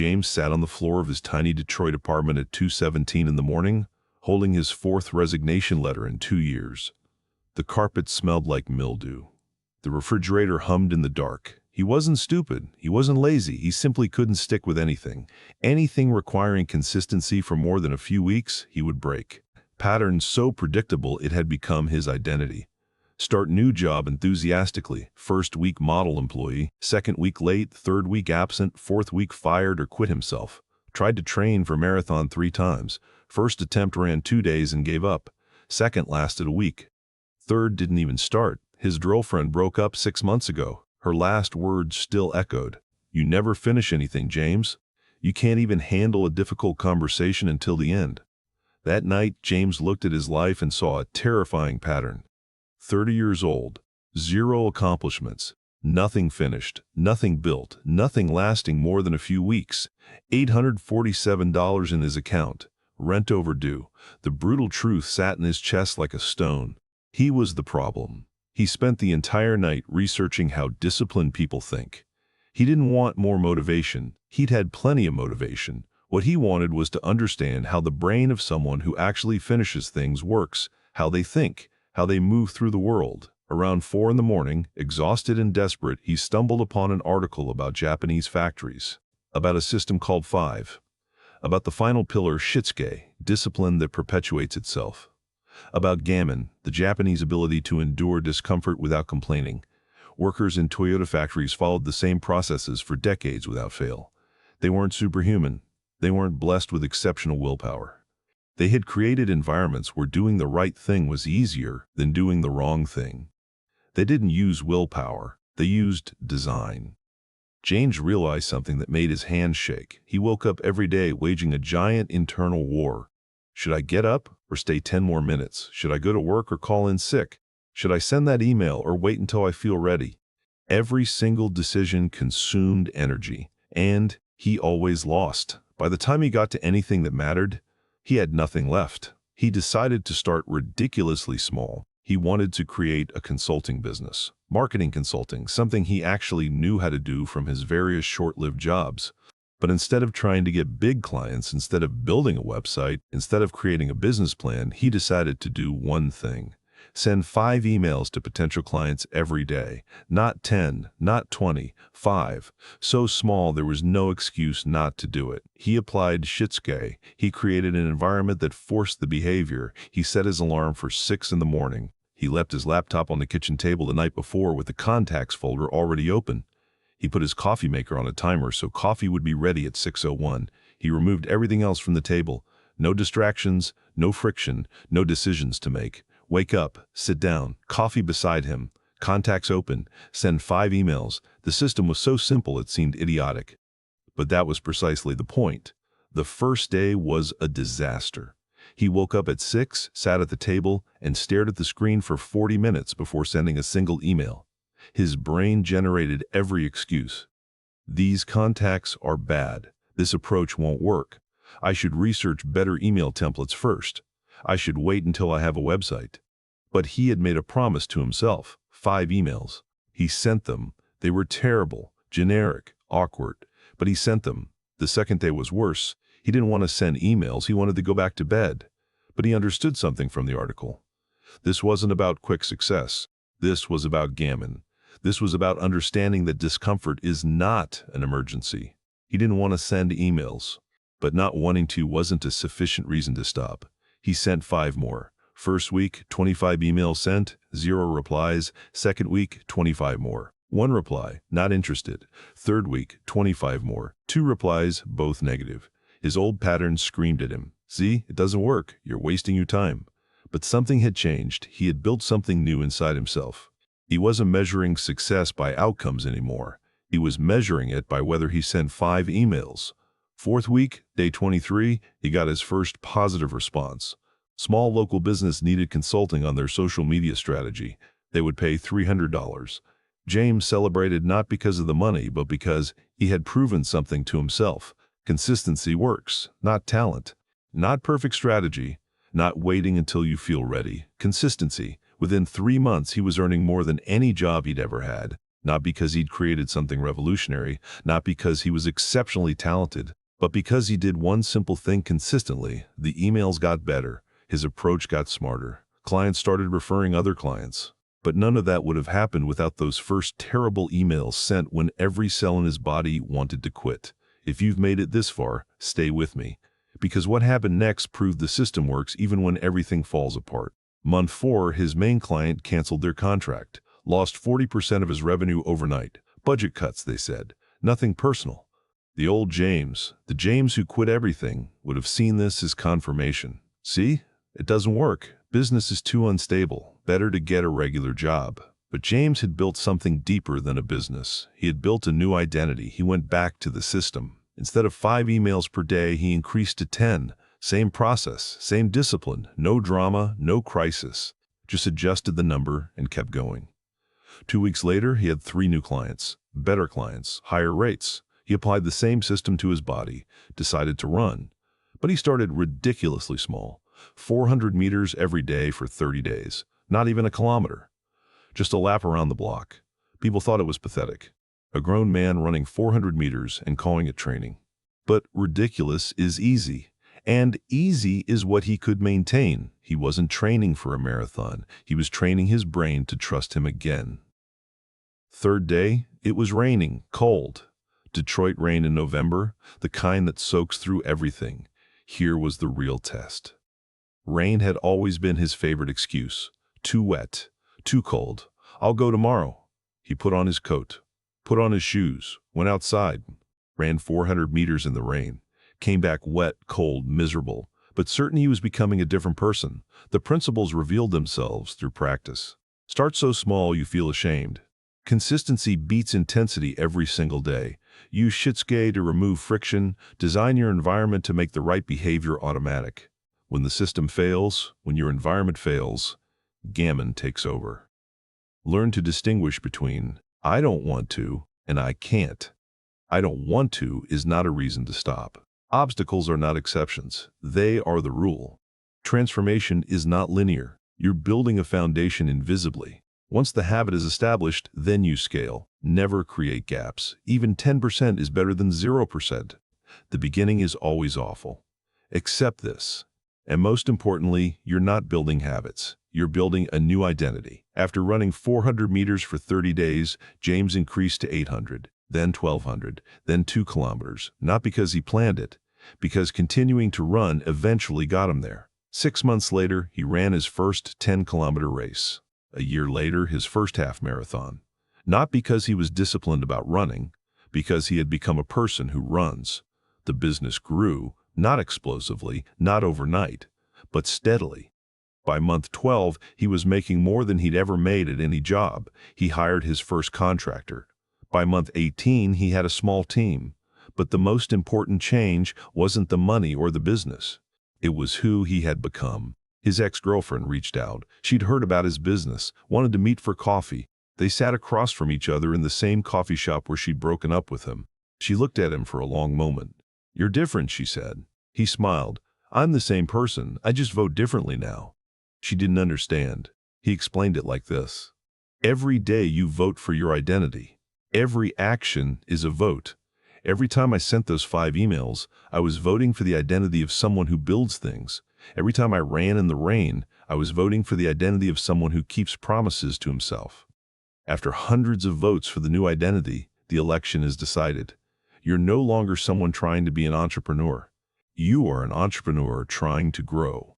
James sat on the floor of his tiny Detroit apartment at 2:17 in the morning, holding his fourth resignation letter in 2 years. The carpet smelled like mildew. The refrigerator hummed in the dark. He wasn't stupid. He wasn't lazy. He simply couldn't stick with anything. Anything requiring consistency for more than a few weeks, he would break. Patterns so predictable it had become his identity. Start new job enthusiastically. First week model employee, second week late, third week absent, fourth week fired or quit himself. Tried to train for marathon 3 times. First attempt ran 2 days and gave up. Second lasted a week. Third didn't even start. His girlfriend broke up 6 months ago. Her last words still echoed. "You never finish anything, James. You can't even handle a difficult conversation until the end." That night, James looked at his life and saw a terrifying pattern. 30 years old, 0 accomplishments, nothing finished, nothing built, nothing lasting more than a few weeks, $847 in his account, rent overdue. The brutal truth sat in his chest like a stone. He was the problem. He spent the entire night researching how disciplined people think. He didn't want more motivation. He'd had plenty of motivation. What he wanted was to understand how the brain of someone who actually finishes things works, how they think, how they move through the world. Around 4 in the morning, exhausted and desperate, he stumbled upon an article about Japanese factories, about a system called 5, about the final pillar Shitsuke, discipline that perpetuates itself, about gammon, the Japanese ability to endure discomfort without complaining. Workers in Toyota factories followed the same processes for decades without fail. They weren't superhuman. They weren't blessed with exceptional willpower. They had created environments where doing the right thing was easier than doing the wrong thing. They didn't use willpower. They used design. James realized something that made his hands shake. He woke up every day waging a giant internal war. Should I get up or stay 10 more minutes? Should I go to work or call in sick? Should I send that email or wait until I feel ready? Every single decision consumed energy, and he always lost. By the time he got to anything that mattered, he had nothing left. He decided to start ridiculously small. He wanted to create a consulting business, marketing consulting, something he actually knew how to do from his various short-lived jobs. But instead of trying to get big clients, instead of building a website, instead of creating a business plan, he decided to do one thing. Send 5 emails to potential clients every day. Not 10, not 20, 5. So small there was no excuse not to do it. He applied Shitsuke. He created an environment that forced the behavior. He set his alarm for 6 in the morning. He left his laptop on the kitchen table the night before with the contacts folder already open. He put his coffee maker on a timer so coffee would be ready at 6:01. He removed everything else from the table. No distractions, no friction, no decisions to make. Wake up, sit down, coffee beside him, contacts open, send 5 emails. The system was so simple it seemed idiotic. But that was precisely the point. The first day was a disaster. He woke up at 6, sat at the table, and stared at the screen for 40 minutes before sending a single email. His brain generated every excuse. These contacts are bad. This approach won't work. I should research better email templates first. I should wait until I have a website. But he had made a promise to himself. 5 emails. He sent them. They were terrible, generic, awkward. But he sent them. The second day was worse. He didn't want to send emails. He wanted to go back to bed. But he understood something from the article. This wasn't about quick success. This was about gammon. This was about understanding that discomfort is not an emergency. He didn't want to send emails. But not wanting to wasn't a sufficient reason to stop. He sent 5 more. First week, 25 emails sent, 0 replies. Second week, 25 more. 1 reply, not interested. Third week, 25 more. 2 replies, both negative. His old pattern screamed at him. See, it doesn't work. You're wasting your time. But something had changed. He had built something new inside himself. He wasn't measuring success by outcomes anymore. He was measuring it by whether he sent 5 emails. Fourth week, day 23, he got his first positive response. Small local business needed consulting on their social media strategy. They would pay $300. James celebrated not because of the money, but because he had proven something to himself. Consistency works, not talent. Not perfect strategy, not waiting until you feel ready. Consistency. Within 3 months, he was earning more than any job he'd ever had. Not because he'd created something revolutionary, not because he was exceptionally talented, but because he did one simple thing consistently. The emails got better, his approach got smarter, clients started referring other clients. But none of that would have happened without those first terrible emails sent when every cell in his body wanted to quit. If you've made it this far, stay with me. Because what happened next proved the system works even when everything falls apart. Month 4, his main client canceled their contract, lost 40% of his revenue overnight. Budget cuts, they said. Nothing personal. The old James, the James who quit everything, would have seen this as confirmation. See? It doesn't work. Business is too unstable. Better to get a regular job. But James had built something deeper than a business. He had built a new identity. He went back to the system. Instead of 5 emails per day, he increased to 10. Same process, same discipline, no drama, no crisis. Just adjusted the number and kept going. 2 weeks later, he had 3 new clients, better clients, higher rates. He applied the same system to his body, decided to run. But he started ridiculously small, 400 meters every day for 30 days, not even a kilometer. Just a lap around the block. People thought it was pathetic. A grown man running 400 meters and calling it training. But ridiculous is easy. And easy is what he could maintain. He wasn't training for a marathon. He was training his brain to trust him again. 3rd day, it was raining, cold. Detroit rain in November, the kind that soaks through everything. Here was the real test. Rain had always been his favorite excuse. Too wet, too cold. I'll go tomorrow. He put on his coat, put on his shoes, went outside, ran 400 meters in the rain. Came back wet, cold, miserable, but certain he was becoming a different person. The principles revealed themselves through practice. Start so small you feel ashamed. Consistency beats intensity every single day. Use Shitsuke to remove friction. Design your environment to make the right behavior automatic. When the system fails, when your environment fails, gammon takes over. Learn to distinguish between I don't want to and I can't. I don't want to is not a reason to stop. Obstacles are not exceptions. They are the rule. Transformation is not linear. You're building a foundation invisibly. Once the habit is established, then you scale. Never create gaps. Even 10% is better than 0%. The beginning is always awful. Accept this. And most importantly, you're not building habits. You're building a new identity. After running 400 meters for 30 days, James increased to 800. Then 1,200, then 2 kilometers, not because he planned it, because continuing to run eventually got him there. 6 months later, he ran his first 10-kilometer race. A year later, his first half marathon. Not because he was disciplined about running, because he had become a person who runs. The business grew, not explosively, not overnight, but steadily. By month 12, he was making more than he'd ever made at any job. He hired his first contractor. By month 18, he had a small team. But the most important change wasn't the money or the business. It was who he had become. His ex-girlfriend reached out. She'd heard about his business, wanted to meet for coffee. They sat across from each other in the same coffee shop where she'd broken up with him. She looked at him for a long moment. "You're different," she said. He smiled. "I'm the same person. I just vote differently now." She didn't understand. He explained it like this. Every day you vote for your identity. Every action is a vote. Every time I sent those 5 emails, I was voting for the identity of someone who builds things. Every time I ran in the rain, I was voting for the identity of someone who keeps promises to himself. After hundreds of votes for the new identity, the election is decided. You're no longer someone trying to be an entrepreneur. You are an entrepreneur trying to grow.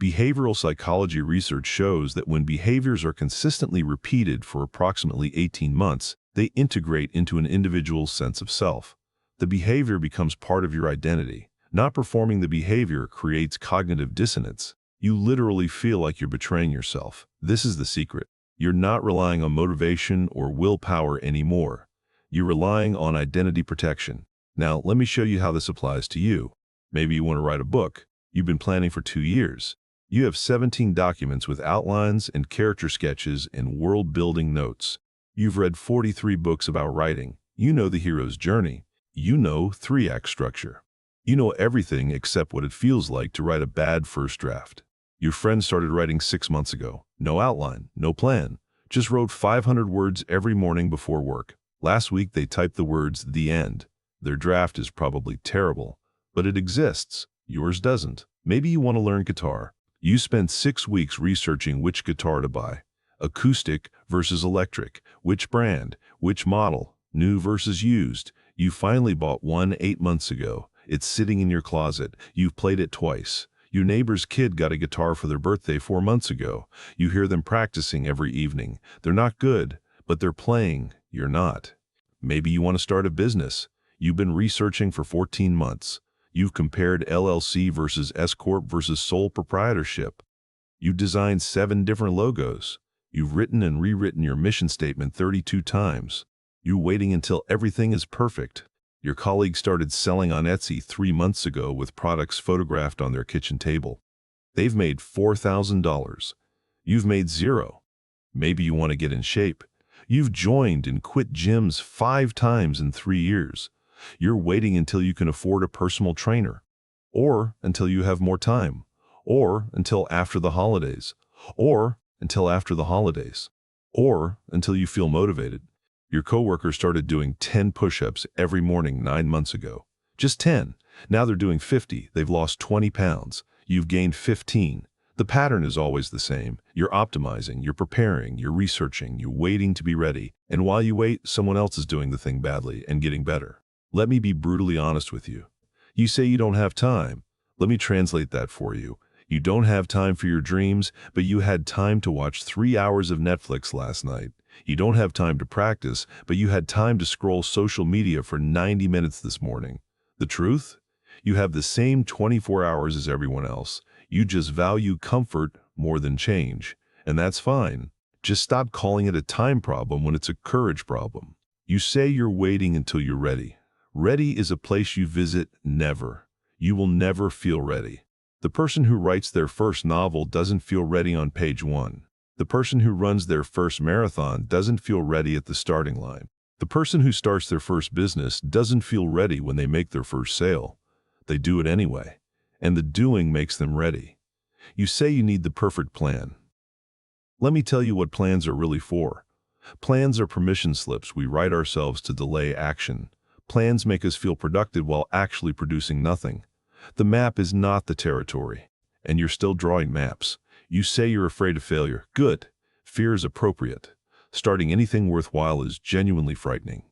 Behavioral psychology research shows that when behaviors are consistently repeated for approximately 18 months, they integrate into an individual's sense of self. The behavior becomes part of your identity. Not performing the behavior creates cognitive dissonance. You literally feel like you're betraying yourself. This is the secret. You're not relying on motivation or willpower anymore. You're relying on identity protection. Now, let me show you how this applies to you. Maybe you want to write a book. You've been planning for 2 years. You have 17 documents with outlines and character sketches and world-building notes. You've read 43 books about writing. You know the hero's journey. You know 3-act structure. You know everything except what it feels like to write a bad first draft. Your friend started writing 6 months ago. No outline, no plan. just wrote 500 words every morning before work. Last week they typed the words "the end." Their draft is probably terrible, but it exists. Yours doesn't. Maybe you want to learn guitar. You spent 6 weeks researching which guitar to buy. Acoustic versus electric, which brand, which model, new versus used. You finally bought one 8 months ago. It's sitting in your closet. You've played it twice. Your neighbor's kid got a guitar for their birthday 4 months ago. You hear them practicing every evening. They're not good, but they're playing. You're not. Maybe you want to start a business. You've been researching for 14 months. You've compared LLC versus S-Corp versus sole proprietorship. You've designed 7 different logos. You've written and rewritten your mission statement 32 times. You're waiting until everything is perfect. Your colleague started selling on Etsy 3 months ago with products photographed on their kitchen table. They've made $4,000. You've made 0. Maybe you want to get in shape. You've joined and quit gyms 5 times in 3 years. You're waiting until you can afford a personal trainer, or until you have more time, or until after the holidays, or until after the holidays, or until you feel motivated. Your coworker started doing 10 push-ups every morning 9 months ago. Just 10. Now they're doing 50. They've lost 20 pounds. You've gained 15. The pattern is always the same. You're optimizing, you're preparing, you're researching, you're waiting to be ready. And while you wait, someone else is doing the thing badly and getting better. Let me be brutally honest with you. You say you don't have time. Let me translate that for you. You don't have time for your dreams, but you had time to watch 3 hours of Netflix last night. You don't have time to practice, but you had time to scroll social media for 90 minutes this morning. The truth? You have the same 24 hours as everyone else. You just value comfort more than change. And that's fine. Just stop calling it a time problem when it's a courage problem. You say you're waiting until you're ready. Ready is a place you visit never. You will never feel ready. The person who writes their first novel doesn't feel ready on page 1. The person who runs their first marathon doesn't feel ready at the starting line. The person who starts their first business doesn't feel ready when they make their first sale. They do it anyway, and the doing makes them ready. You say you need the perfect plan. Let me tell you what plans are really for. Plans are permission slips we write ourselves to delay action. Plans make us feel productive while actually producing nothing. The map is not the territory, and you're still drawing maps. You say you're afraid of failure. Good. Fear is appropriate. Starting anything worthwhile is genuinely frightening.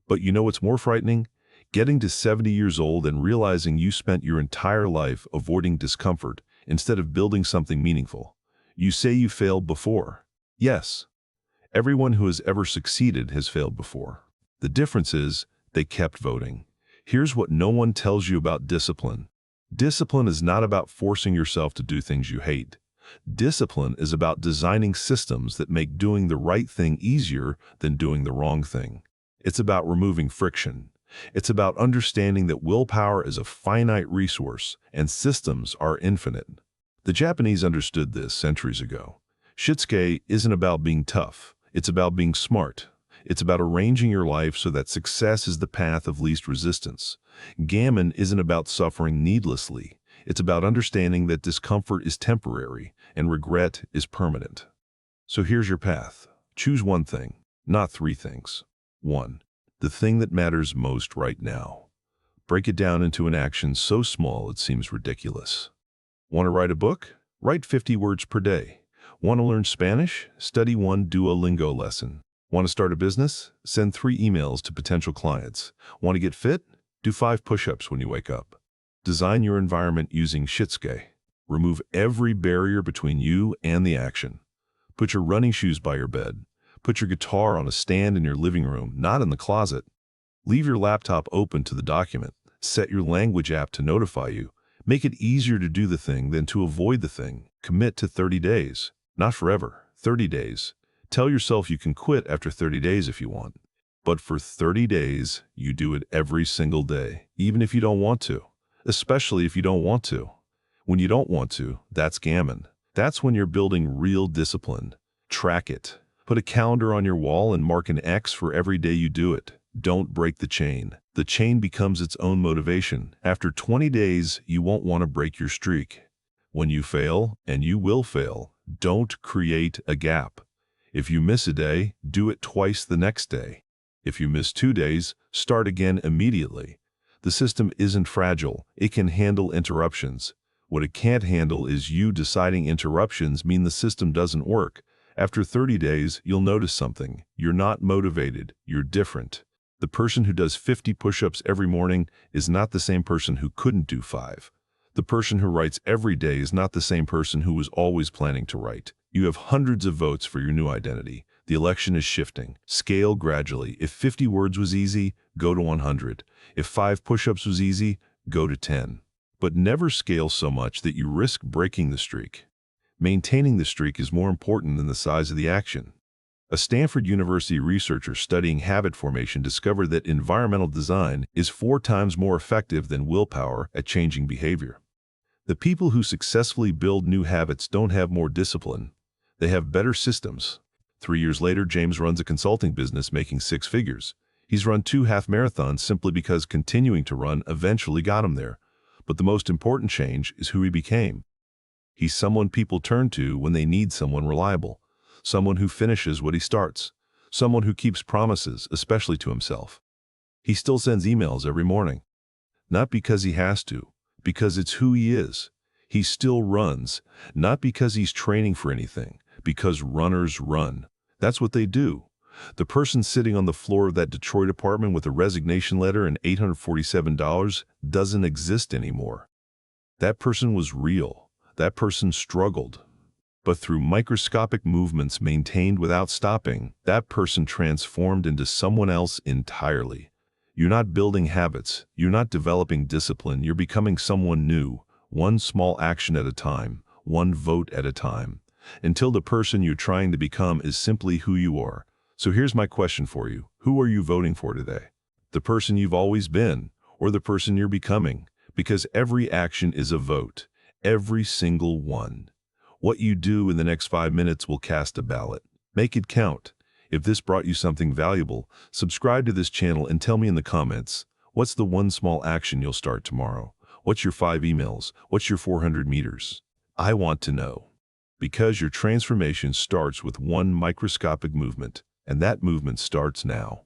But you know what's more frightening? Getting to 70 years old and realizing you spent your entire life avoiding discomfort instead of building something meaningful. You say you failed before. Yes. Everyone who has ever succeeded has failed before. The difference is, they kept voting. Here's what no one tells you about discipline. Discipline is not about forcing yourself to do things you hate. Discipline is about designing systems that make doing the right thing easier than doing the wrong thing. It's about removing friction. It's about understanding that willpower is a finite resource and systems are infinite. The Japanese understood this centuries ago. Shitsuke isn't about being tough. It's about being smart. It's about arranging your life so that success is the path of least resistance. Gammon isn't about suffering needlessly. It's about understanding that discomfort is temporary and regret is permanent. So here's your path. Choose one thing, not 3 things. 1. The thing that matters most right now. Break it down into an action so small it seems ridiculous. Want to write a book? Write 50 words per day. Want to learn Spanish? Study 1 Duolingo lesson. Want to start a business? Send 3 emails to potential clients. Want to get fit? Do 5 push-ups when you wake up. Design your environment using Shitsuke. Remove every barrier between you and the action. Put your running shoes by your bed. Put your guitar on a stand in your living room, not in the closet. Leave your laptop open to the document. Set your language app to notify you. Make it easier to do the thing than to avoid the thing. Commit to 30 days. Not forever. 30 days. Tell yourself you can quit after 30 days if you want. But for 30 days, you do it every single day, even if you don't want to. Especially if you don't want to. When you don't want to, that's gammon. That's when you're building real discipline. Track it. Put a calendar on your wall and mark an X for every day you do it. Don't break the chain. The chain becomes its own motivation. After 20 days, you won't want to break your streak. When you fail, and you will fail, don't create a gap. If you miss a day, do it twice the next day. If you miss 2 days, start again immediately. The system isn't fragile. It can handle interruptions. What it can't handle is you deciding interruptions mean the system doesn't work. After 30 days, you'll notice something. You're not motivated. You're different. The person who does 50 push-ups every morning is not the same person who couldn't do 5. The person who writes every day is not the same person who was always planning to write. You have hundreds of votes for your new identity. The election is shifting. Scale gradually. If 50 words was easy, go to 100. If 5 push-ups was easy, go to 10. But never scale so much that you risk breaking the streak. Maintaining the streak is more important than the size of the action. A Stanford University researcher studying habit formation discovered that environmental design is 4 times more effective than willpower at changing behavior. The people who successfully build new habits don't have more discipline. They have better systems. 3 years later, James runs a consulting business making 6 figures. He's run 2 half marathons simply because continuing to run eventually got him there. But the most important change is who he became. He's someone people turn to when they need someone reliable, someone who finishes what he starts, someone who keeps promises, especially to himself. He still sends emails every morning. Not because he has to, because it's who he is. He still runs, not because he's training for anything, because runners run. That's what they do. The person sitting on the floor of that Detroit apartment with a resignation letter and $847 doesn't exist anymore. That person was real. That person struggled. But through microscopic movements maintained without stopping, that person transformed into someone else entirely. You're not building habits. You're not developing discipline. You're becoming someone new, one small action at a time, one vote at a time, until the person you're trying to become is simply who you are. So here's my question for you. Who are you voting for today? The person you've always been, or the person you're becoming? Because every action is a vote. Every single one. What you do in the next 5 minutes will cast a ballot. Make it count. If this brought you something valuable, subscribe to this channel and tell me in the comments, what's the one small action you'll start tomorrow? What's your 5 emails? What's your 400 meters? I want to know. Because your transformation starts with one microscopic movement, and that movement starts now.